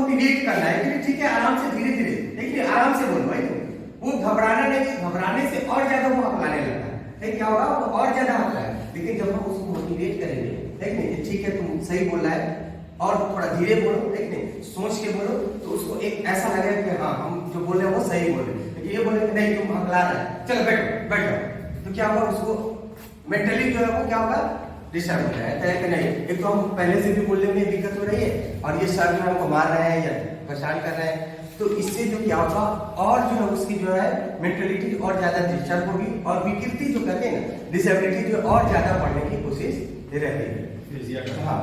Motivate करना है कि ठीक है आराम से धीरे धीरे, देखिए आराम से बोलो भाई, वो घबराना नहीं, घबराने से और ज्यादा वो हकलाने लगता है, क्या होगा वो और ज्यादा हकलाए। लेकिन जब हम उसको मोटिवेट करेंगे, देखिए ठीक है तुम सही बोल रहा है और थोड़ा धीरे बोलो, देखिए सोच के बोलो, तो उसको एक ऐसा लगेगा कि हाँ हम जो बोल रहे हैं वो सही बोल रहे हैं। लेकिन ये बोले कि नहीं तुम हकला रहे हैं, चलो बैठो बैठ जाओ, तो क्या होगा उसको मेंटली जो है वो क्या होगा डिस्टर्ब हो जाए कि नहीं, एक तो हम पहले से भी बोलने में दिक्कत हो रही है और ये सर जो हमको मार रहे हैं या परेशान कर रहे हैं, तो इससे जो क्या होगा और जो है उसकी जो है मेंटलिटी और ज्यादा डिस्टर्ब होगी और विकृति जो कहते हैं ना डिसेबिलिटी जो और ज्यादा बढ़ने की कोशिश रहती है। हाँ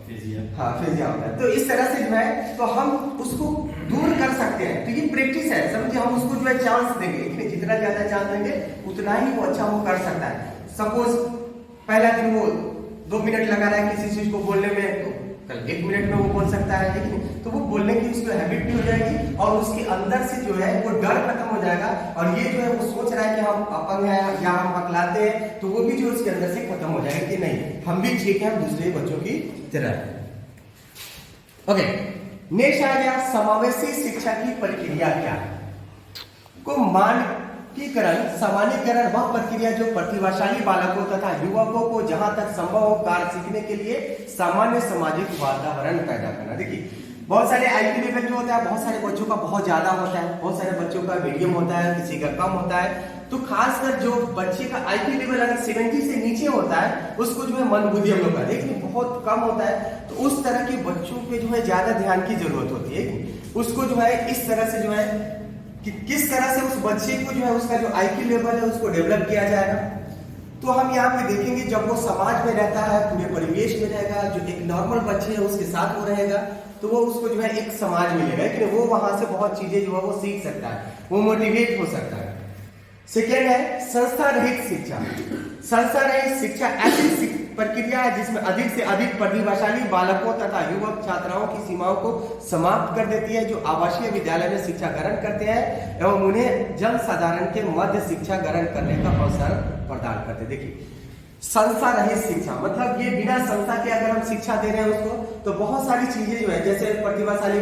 फिजिया होता है। तो इस तरह से जो है तो हम उसको दूर कर सकते हैं। तो ये प्रैक्टिस है, समझिए हम उसको जो है चांस देंगे, लेकिन जितना ज्यादा चांस देंगे उतना ही वो अच्छा वो कर सकता है। सपोज पहला दिन वो 2 मिनट लगा रहा है किसी चीज को बोलने में, तो कल 1 मिनट में वो बोल सकता है, लेकिन तो वो बोलने की उसको हैबिट भी हो जाएगी और उसके अंदर से जो है वो डर खत्म हो जाएगा। और ये जो है वो सोच रहा है कि हम अपंग है या हम हकलाते हैं, तो वो भी जो उसके अंदर से खत्म हो जाएगा कि नहीं हम भी ठीक है, हम दूसरे बच्चों की तरह। ओके, नेक्स्ट आ गया समावेशी शिक्षा की प्रक्रिया क्या को मानकीकरण। सामान्यीकरण वह प्रक्रिया जो प्रतिभाशाली बालकों तथा युवकों को जहां तक संभव हो कार्य सीखने के लिए सामान्य सामाजिक वातावरण पैदा करना। देखिए बहुत सारे आईक्यू लेवल जो होता है, बहुत सारे बच्चों का बहुत ज्यादा होता है, बहुत सारे बच्चों का मीडियम होता है, किसी का कम होता है। तो खासकर जो बच्चे का आईक्यू लेवल अगर 70 से नीचे होता है उसको जो है मंदबुद्धि हम लोग का देखिए बहुत कम होता है, तो उस तरह के बच्चों पे जो है ज्यादा ध्यान की जरूरत होती है। उसको जो है इस तरह से जो है कि किस तरह से उस बच्चे को जो है उसका जो आईक्यू लेवल है उसको डेवलप किया जाएगा। तो हम यहाँ पे देखेंगे जब वो समाज में रहता है, पूरे परिवेश में रहेगा, जो एक नॉर्मल बच्चे है उसके साथ वो रहेगा, तो वो उसको जो है एक समाज मिलेगा कि वो वहां से बहुत चीजें जो है वो सीख सकता है, वो मोटिवेट हो सकता है। सेकेंड है संस्था रहित शिक्षा। संस्था रहित शिक्षा ऐसी प्रक्रिया है जिसमें अधिक से अधिक प्रतिभाशाली बालकों तथा युवक छात्राओं की सीमाओं को समाप्त कर देती है, जो आवासीय विद्यालय में शिक्षा ग्रहण करते हैं एवं उन्हें जन साधारण के मध्य शिक्षा ग्रहण करने का अवसर प्रदान करते हैं। देखिए संस्था रहित शिक्षा मतलब ये बिना संस्था के अगर हम शिक्षा दे रहे हैं उसको, तो बहुत सारी चीजें जो है जैसे प्रतिभाशाली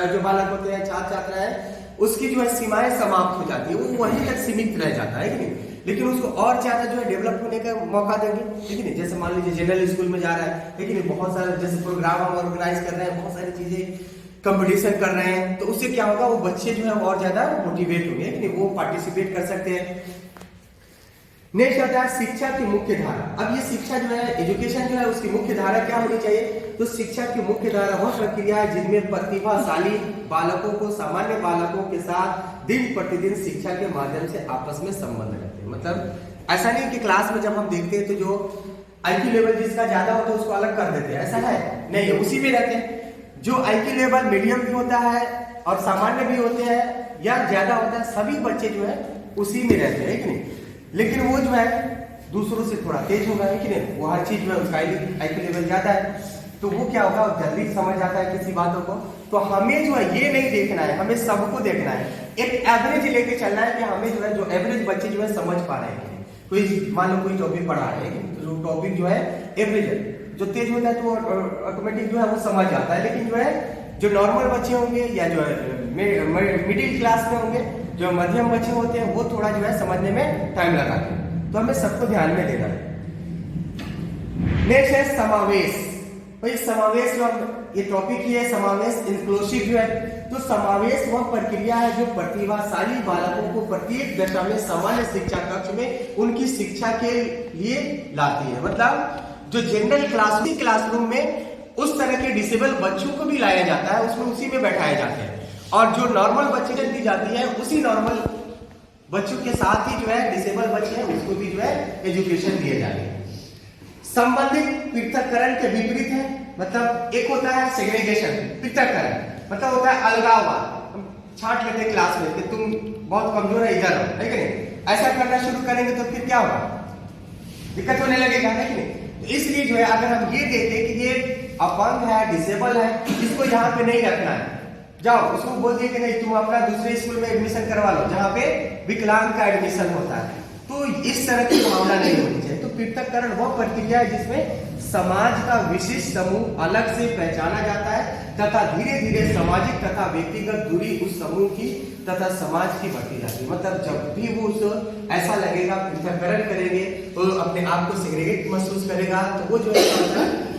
जो बालक होते हैं, छात्र छात्रा है, उसकी जो है सीमाएं समाप्त हो जाती है, वो वहीं तक सीमित रह जाता है कि नहीं, लेकिन उसको और ज्यादा जो है डेवलप होने का मौका देंगे, ठीक है। जैसे मान लीजिए जनरल स्कूल में जा रहा है, लेकिन बहुत सारे जैसे प्रोग्राम हम ऑर्गेनाइज कर रहे हैं, बहुत सारी चीजें कंपटीशन कर रहे हैं, तो उससे क्या होगा वो बच्चे जो है और ज्यादा मोटिवेट होंगे, लेकिन वो पार्टिसिपेट कर सकते हैं। नेक्स्ट आता है शिक्षा की मुख्य धारा। अब ये शिक्षा जो है एजुकेशन जो है उसकी मुख्य धारा क्या होनी चाहिए, तो शिक्षा की मुख्य धारा वह प्रक्रिया है जिनमें प्रतिभाशाली बालकों को सामान्य बालकों के साथ दिन प्रतिदिन शिक्षा के माध्यम से आपस में संबंध रहते हैं। मतलब ऐसा नहीं कि क्लास में जब हम देखते हैं तो जो आईक्यू लेवल जिसका ज्यादा होता है उसको अलग कर देते हैं, ऐसा है नहीं है, उसी में रहते हैं। जो आईक्यू लेवल मीडियम भी होता है और सामान्य भी होते हैं या ज्यादा होता है, सभी बच्चे जो है उसी में रहते हैं, नहीं। लेकिन वो जो है दूसरों से थोड़ा तेज होगा, है कि नहीं, वो हर चीज में उसका आईक्यू लेवल ज्यादा है, तो वो क्या होगा जल्दी समझ आता है किसी बातों को। तो हमें जो है ये नहीं देखना है, हमें सबको देखना है, एक एवरेज लेके चलना है कि हमें जो है जो एवरेज बच्चे जो है समझ पा रहे हैं। कोई मान लो कोई टॉपिक पढ़ा रहे हैं, तो जो टॉपिक जो है एवरेज है, जो तेज होता है तो ऑटोमेटिक जो है वो समझ आता है, लेकिन जो है जो नॉर्मल बच्चे होंगे या जो है मिडिल क्लास में होंगे, जो मध्यम बच्चे होते हैं वो थोड़ा जो है समझने में टाइम लगाते हैं, तो हमें सबको ध्यान में देना है। नेक्स्ट है समावेश। भाई समावेश जो ये टॉपिक ही है, समावेश इंक्लूसिव जो है, तो समावेश वह प्रक्रिया है जो प्रतिभाशाली बालकों को प्रत्येक दशा में सामान्य शिक्षा कक्ष में उनकी शिक्षा के लिए लाती है। मतलब जो जनरल क्लासरूम में उस तरह के डिसेबल बच्चों को भी लाया जाता है, उसमें उसी में बैठाए जाते हैं, और जो नॉर्मल बच्चे दी जाती है उसी नॉर्मल बच्चों के साथ ही जो है डिसेबल बच्चे हैं उसको भी जो है एजुकेशन दिए जाते हैं। संबंधित पृथक्करण के विपरीत है, मतलब एक होता है सेग्रीगेशन, पृथक्करण मतलब होता है अलगाववाद, हम छांट लेते हैं क्लास में कि तुम बहुत कमजोर है इधर हो, है कि नहीं। ऐसा करना शुरू करेंगे तो फिर क्या होगा, दिक्कत होने लगेगा, है कि नहीं। तो इसलिए जो है अगर हम ये देखें कि ये अपंग है, डिसेबल है, इसको यहाँ पे नहीं रखना है, जाओ उसको बोल दिए कि नहीं तुम अपना दूसरे स्कूल में एडमिशन करवा लो जहाँ पे विकलांग का एडमिशन होता है, तो इस तरह की भावना नहीं होनी चाहिए। तो पृथक्करण वह प्रक्रिया है जिसमें समाज का विशिष्ट समूह अलग से पहचाना जाता है तथा धीरे धीरे सामाजिक तथा व्यक्तिगत दूरी उस समूह की तथा समाज की बढ़ती जाती है। मतलब जब भी वो ऐसा लगेगा, पृथक्करण करेंगे तो अपने आप को सेग्रीगेट महसूस करेगा, तो वो जो है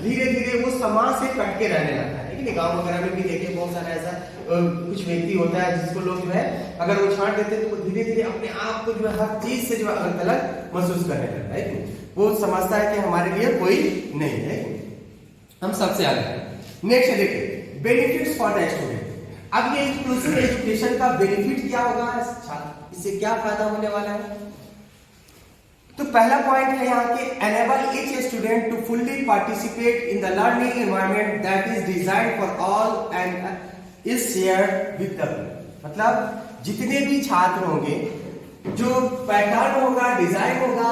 धीरे धीरे वो समाज से कट के रहने लगता है। लेकिन गाँव वगैरह में भी देखिए बहुत सारा ऐसा कुछ व्यक्ति होता है जिसको लोग जो है अगर वो छांट देते हैं तो वो धीरे धीरे अपने आप को जो है हर चीज से जो है अलग अलग महसूस करने लगता है। वो समझता है कि हमारे लिए कोई नहीं है, हम सबसे अलग हैं। नेक्स्ट देखिए बेनिफिट्स फॉर द स्टूडेंट। अब ये इंक्लूसिव एजुकेशन का बेनिफिट क्या होगा, इससे क्या फायदा होने वाला है? तो पहला पॉइंट है यहाँ के enable each student to fully participate in the learning environment that is designed for all and is shared with the. मतलब जितने भी छात्र होंगे, जो पैटर्न होगा, डिजाइन होगा,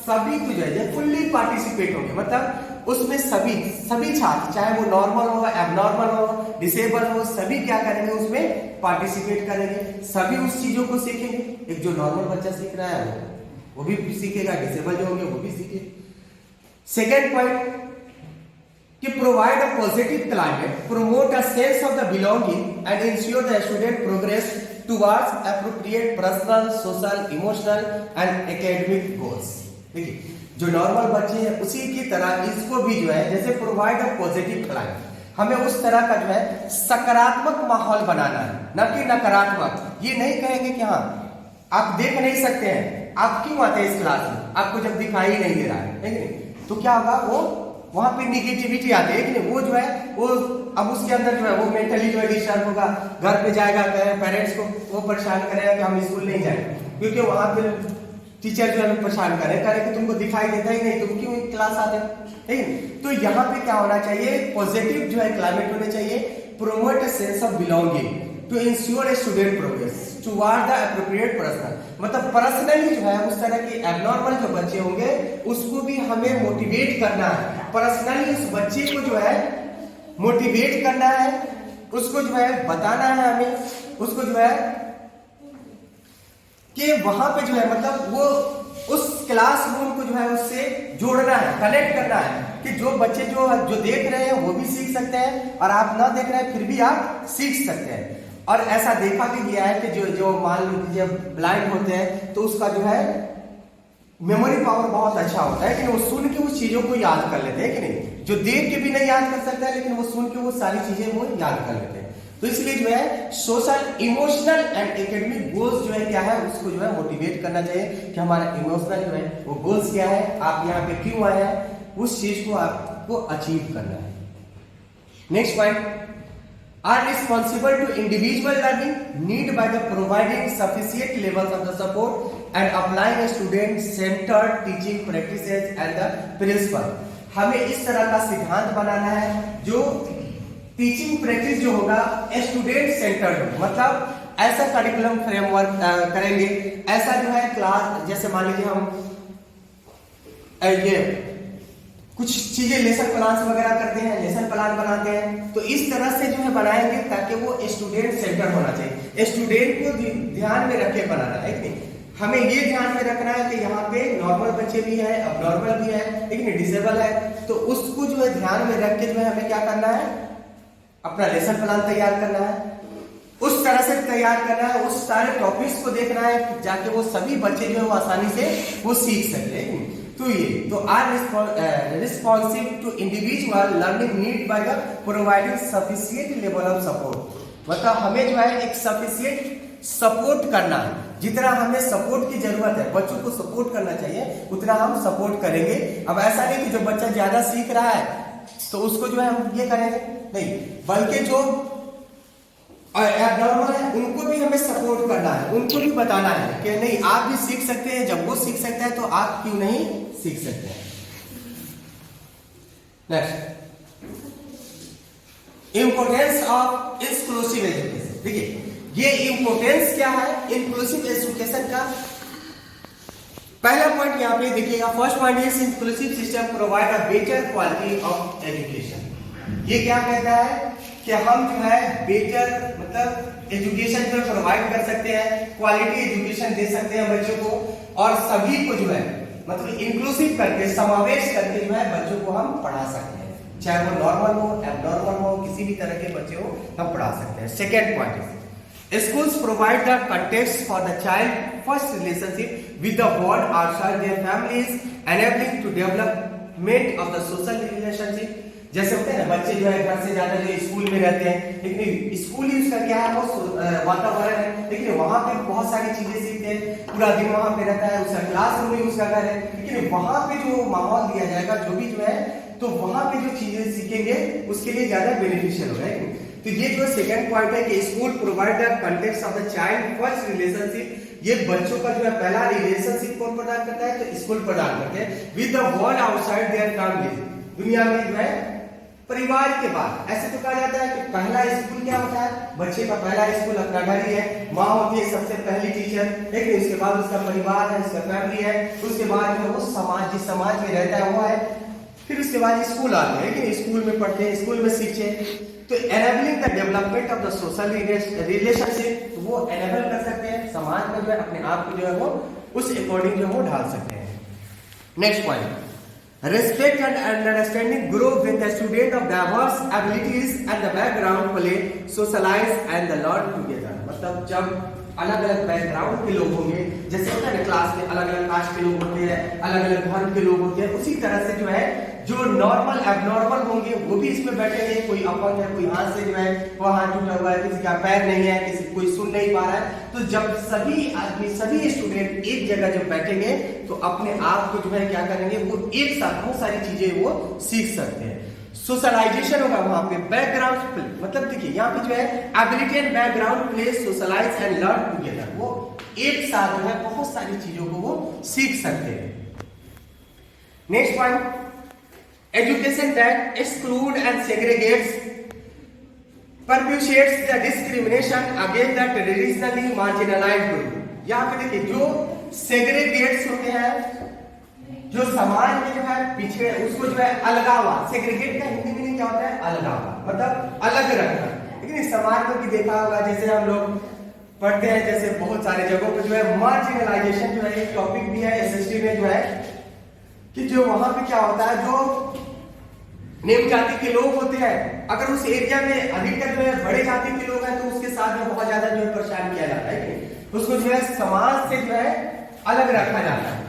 सभी को जो है फुल्ली पार्टिसिपेट होंगे। मतलब उसमें सभी छात्र, चाहे वो नॉर्मल हो, एबनॉर्मल हो, डिसेबल हो, सभी क्या करेंगे, उसमें पार्टिसिपेट करेंगे। सभी उस चीजों को सीखेंगे। एक जो नॉर्मल बच्चा सीख रहा है वो भी सीखेगा, डिसेबल जो होंगे वो भी सीखेंगे। सेकेंड पॉइंट कि provide a positive climate, promote a sense of the belonging and ensure the student progress towards appropriate personal, social, emotional and academic goals. देखिए जो नॉर्मल बच्चे हैं उसी की तरह इसको भी जो है जैसे प्रोवाइड अ पॉजिटिव क्लाइमेट, हमें उस तरह का जो है सकारात्मक माहौल बनाना है, न कि नकारात्मक। ये नहीं कहेंगे कि हाँ आप देख नहीं सकते हैं, आप क्यों आते हैं इस क्लास में, आपको जब दिखाई ही नहीं दे रहा है, तो क्या होगा, वो वहां पे निगेटिविटी आती है कि वो जो है वो अब उसके अंदर जो है वो मेंटली जो है डिस्टर्ब होगा, घर पे जाएगा, पेरेंट्स को वो परेशान करेगा कि हम स्कूल नहीं जाए, क्योंकि वहां पे टीचर जो है परेशान करे कि तुमको दिखाई देता ही नहीं, तुम क्यों क्लास आते हो, ठीक है। तो यहाँ पे क्या होना चाहिए, पॉजिटिव जो है क्लाइमेट होना चाहिए, promote a sense of belonging to ensure a student progress toward the appropriate personal. मतलब पर्सनली जो है उस तरह के एबनॉर्मल जो बच्चे होंगे उसको भी हमें मोटिवेट करना है, पर्सनली उस बच्चे को जो है मोटिवेट करना है, उसको जो है बताना है हमें, उसको जो है कि वहां पे जो है मतलब वो उस क्लासरूम को जो है उससे जोड़ना है, कनेक्ट करना है कि जो बच्चे जो देख रहे हैं वो भी सीख सकते हैं और आप ना देख रहे हैं फिर भी आप सीख सकते हैं। और ऐसा देखा भी गया है कि जो मान लीजिए ब्लाइंड होते हैं तो उसका जो है मेमोरी पावर बहुत अच्छा होता है कि वो सुन के उस चीजों को याद कर लेते हैं कि नहीं, जो देख के भी नहीं याद कर सकता है लेकिन वो सुन के वो सारी चीजें वो याद कर लेते हैं। तो इसलिए जो है social, emotional and academic goals जो है क्या है उसको जो है मोटिवेट करना चाहिए कि हमारा इमोशनल जो है वो गोल्स क्या है, आप यहाँ पे क्यों आए हैं, उस चीज को आपको अचीव करना है। Next point, are responsible to individual learning need by the providing sufficient levels of the support and applying a student centered teaching practices and the principle। हमें इस तरह का सिद्धांत बनाना है जो टीचिंग प्रैक्टिस जो होगा स्टूडेंट सेंटर्ड हो, मतलब ऐसा करिकुलम फ्रेमवर्क करेंगे, ऐसा जो है क्लास, जैसे मान लीजिए हम ये कुछ चीजें लेसन प्लान वगैरह करते हैं, लेसन प्लान बनाते हैं, तो इस तरह से जो है बनाएंगे ताकि वो स्टूडेंट सेंटर होना चाहिए, स्टूडेंट को ध्यान में रख के बनाना है। लेकिन हमें ये ध्यान में रखना है कि यहाँ पे नॉर्मल बच्चे भी हैं, अबनॉर्मल भी है, लेकिन डिसेबल है, तो उसको जो है ध्यान में रख के जो है हमें क्या करना है, अपना लेसन प्लान तैयार करना है, उस तरह से तैयार करना है, उस सारे टॉपिक्स को देखना है जाके वो सभी बच्चे जो है वो आसानी से वो सीख सकते हैं। तो ये तो are responsive to individual learning need by the providing sufficient level of support. मतलब हमें जो है एक सफिशिएंट सपोर्ट करना है, जितना हमें सपोर्ट की जरूरत है, बच्चों को सपोर्ट करना चाहिए उतना हम सपोर्ट करेंगे। अब ऐसा नहीं कि जो बच्चा ज्यादा सीख रहा है तो उसको जो है हम ये करेंगे, नहीं, बल्कि जो एबनॉर्मल है उनको भी हमें सपोर्ट करना है, उनको भी बताना है कि नहीं आप भी सीख सकते हैं, जब वो सीख सकता है तो आप क्यों नहीं सीख सकते हैं। Next, importance of inclusive education. देखिए ये इंपोर्टेंस क्या है इंक्लूसिव एजुकेशन का। पहला पॉइंट यहाँ पे देखिएगा, first point is inclusive system provide a better quality of education. ये क्या कहता है कि हम जो है बेटर मतलब एजुकेशन जो प्रोवाइड कर सकते हैं, क्वालिटी एजुकेशन दे सकते हैं बच्चों को, और सभी को जो है मतलब इंक्लूसिव करके, समावेश करके जो है बच्चों को हम पढ़ा सकते हैं, चाहे वो नॉर्मल हो, एबनॉर्मल हो, किसी भी तरह के बच्चे हो हम पढ़ा सकते हैं। Second point is schools provide the context for the child first relationship with the world outside their families, enabling to development of the social relationship। जैसे होते हैं ना बच्चे जो है घर से ज्यादा जो स्कूल में रहते हैं, लेकिन स्कूल ही उसका क्या है, वो वातावरण है, लेकिन वहां पे बहुत सारी चीजें सीखते हैं, पूरा दिन वहां पे रहता है, उसका क्लासरूम ही उसका घर है, लेकिन वहां पे जो माहौल दिया जाएगा जो भी जो है, तो वहां पे जो चीजें सीखेंगे उसके लिए ज्यादा बेनिफिशियल होगा। तो ये जो सेकंड पॉइंट है कि school provide the context of the child first relationship, ये बच्चों का जो है पहला रिलेशनशिप कौन प्रदान करता है, तो स्कूल प्रदान करते हैं with the world outside their family, दुनिया में जो है परिवार के बाद। ऐसे तो कहा जाता है कि पहला स्कूल क्या होता है, बच्चे का पहला स्कूल अपना घर ही है, माँ होती है सबसे पहली टीचर, लेकिन उसके बाद उसका परिवार है, उसका फैमिली है, उसके बाद जो वो समाज, जिस समाज में रहता है वो है, फिर उसके बाद स्कूल आते हैं, लेकिन स्कूल में पढ़ते हैं, स्कूल में सीखते हैं, तो enabling the development of the social relationship, वो एनेबल कर सकते हैं समाज में जो है अपने आप को जो है वो उस अकॉर्डिंग जो है वो ढाल सकते हैं। Next point, respect and understanding grow when the student of diverse abilities and the background play, socialize and the learn together। मतलब जब अलग अलग बैकग्राउंड के लोग होंगे, जैसे होता है ना क्लास में अलग अलग कास्ट के लोग होते हैं, अलग अलग धर्म के लोग होते हैं, उसी तरह से जो है जो नॉर्मल एबनॉर्मल होंगे वो भी इसमें बैठेंगे, कोई अपंग है, कोई हाथ से जो है वो हाथ टूटा हुआ है, किसी का पैर नहीं है, किसी कोई सुन नहीं पा रहा है, तो जब सभी आदमी, सभी स्टूडेंट एक जगह जब बैठेंगे तो अपने आप को जो है क्या करेंगे, वो एक साथ बहुत सारी चीजें वो सीख सकते हैं। सोशलाइजेशन होगा वहां पे, बैकग्राउंड मतलब देखिए यहाँ पे जो है ability and background play socialize and learn together, वो एक साथ जो है बहुत सारी चीजों को वो सीख सकते हैं। Next point, education that exclude and segregates perpetuates the discrimination against the traditionally marginalized group। यहाँ पे देखिए जो सेग्रीगेट्स होते हैं, जो समाज में जो है पीछे, उसको जो है अलगावा, सेग्रीगेट का हिंदी में क्या होता है, अलगावा मतलब अलग रखना, लेकिन इस समाज में भी देखा होगा, जैसे हम लोग पढ़ते हैं, जैसे बहुत सारे जगहों पे जो है मार्जिनलाइजेशन जो है एक टॉपिक भी है एसएसटी में जो है, कि जो वहां पे क्या होता है, जो निम्न जाति के लोग होते हैं, अगर उस एरिया में अधिकतर जो है बड़े जाति के लोग हैं तो उसके साथ में बहुत ज्यादा जो है परेशान किया जाता है, उसको जो है समाज से जो है अलग रखा जाता है,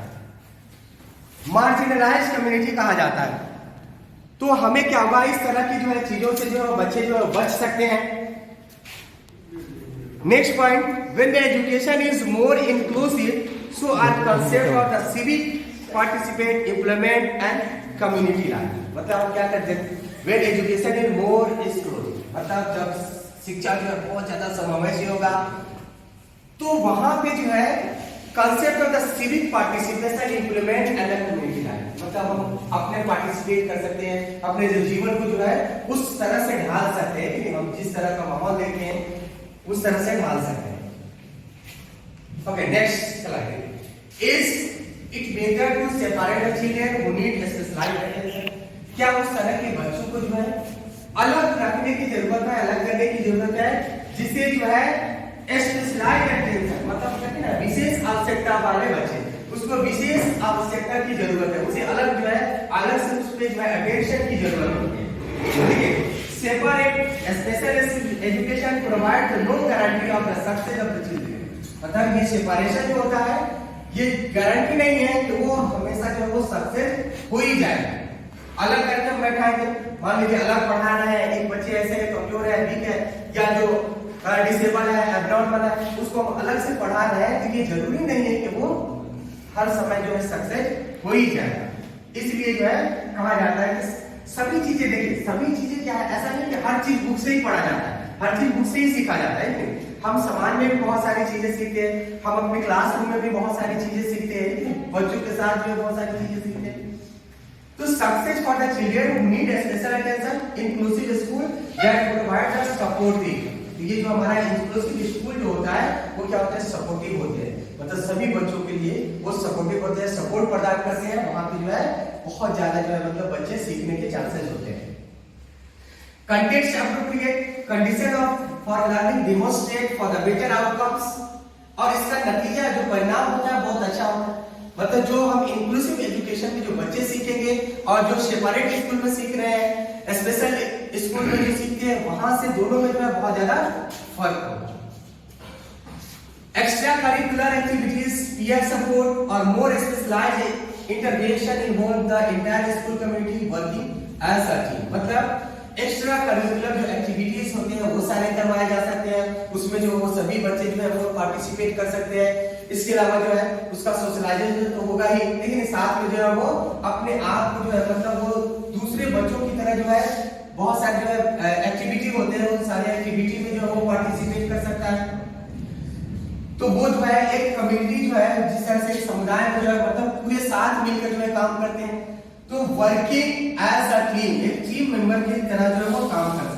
मार्जिनलाइज कम्युनिटी कहा जाता है। तो हमें क्या होगा, इस तरह की जो है चीजों से जो है बच्चे जो है बच सकते हैं। Next point, when the education is more inclusive so are concept of the civic participate implement and community life. मतलब हम क्या करते हैं, when education is more inclusive, मतलब जब शिक्षा जो है बहुत ज्यादा समावेशी होगा, तो वहां पे जो है concept of the civic participation implement and the community life, मतलब हम अपने पार्टिसिपेट कर सकते हैं, अपने जो जीवन को जो है उस तरह से ढाल सकते हैं कि हम जिस तरह का माहौल देखते हैं उस तरह से ढाल सकते हैं। Okay, next slide, is it better to separate the children who need specialized attention. क्या उस तरह के बच्चों को जो है अलग रखने की जरूरत है, अलग करने की जरूरत है, जिसे जो है स्पेशलाइज्ड अटेंशन, मतलब कहते हैं ना विशेष आवश्यकता वाले बच्चे, उसको विशेष आवश्यकता की जरूरत है, उसे अलग जो है अलग से उस पे जो है अटेंशन की जरूरत होती है। देखिए, separate special education provide the no guarantee of the success of the children. मतलब ये सेपरेशन जो होता है ये गारंटी नहीं है कि वो हमेशा जो वो सक्सेस हो ही जाएगा। अलग करके हम बैठाएंगे, मान लीजिए अलग पढ़ाना है, एक बच्चे ऐसे है, कमजोर है, वीक है, या जो डिसेबल है, एब्नॉर्मल है, उसको हम अलग से पढ़ा रहे हैं, तो ये जरूरी नहीं है कि वो हर समय जो है सक्सेस हो ही जाएगा। इसलिए जो है कहा जाता है कि सभी चीजें, देखिए सभी चीजें क्या है, ऐसा नहीं कि हर चीज बुक से ही पढ़ा जाता है, हर चीज बुक से ही सीखा जाता है। हम समाज में भी बहुत सारी चीजें सीखते हैं, हम अपने क्लासरूम में भी बहुत सारी चीजें सीखते हैं, बच्चों के साथ भी बहुत सारी चीजें सीखते हैं। तो success for the children who need special attention, inclusive school that provide the supportive. ये जो हमारा इंक्लूसिव स्कूल जो होता है वो क्या होता है, सपोर्टिव होते हैं, मतलब सभी बच्चों के लिए वो सपोर्टिव होते हैं, सपोर्ट प्रदान करते हैं, वहां पे जो है बहुत ज्यादा जो है मतलब बच्चे सीखने के चांसेस होते हैं। Context appropriate condition of for learning demonstrate for the better outcomes, और इसका नतीजा जो परिणाम होता है बहुत अच्छा होता है। मतलब जो हम इंक्लूसिव एजुकेशन में जो बच्चे सीखेंगे और जो सेपरेट स्कूल में सीख रहे हैं, स्पेशल स्कूल में जो सीखते हैं, वहां से दोनों में जो है बहुत ज्यादा फर्क होगा। Extracurricular activities, peer support और more specialised intervention involve the entire school community working as a team. मतलब एक्स्ट्रा करिकुलर जो एक्टिविटीज होते हैं वो सारे करवाए जा सकते हैं, उसमें जो वो सभी बच्चे जो है वो पार्टिसिपेट कर सकते हैं। इसके अलावा जो है उसका सोशलाइजेशन तो होगा ही, लेकिन साथ में जो है वो अपने आप को जो है मतलब वो दूसरे बच्चों की तरह जो है बहुत सारे जो है एक्टिविटी होते हैं, उन सारे एक्टिविटी में जो है वो पार्टिसिपेट कर सकता है। तो वो जो है एक कम्युनिटी जो है जिस तरह से समुदाय में जो है मतलब पूरे साथ मिलकर जो है काम करते हैं, तो वर्किंग एज अ टीम, एक टीम मेंबर की तरह जो है वो काम करते हैं।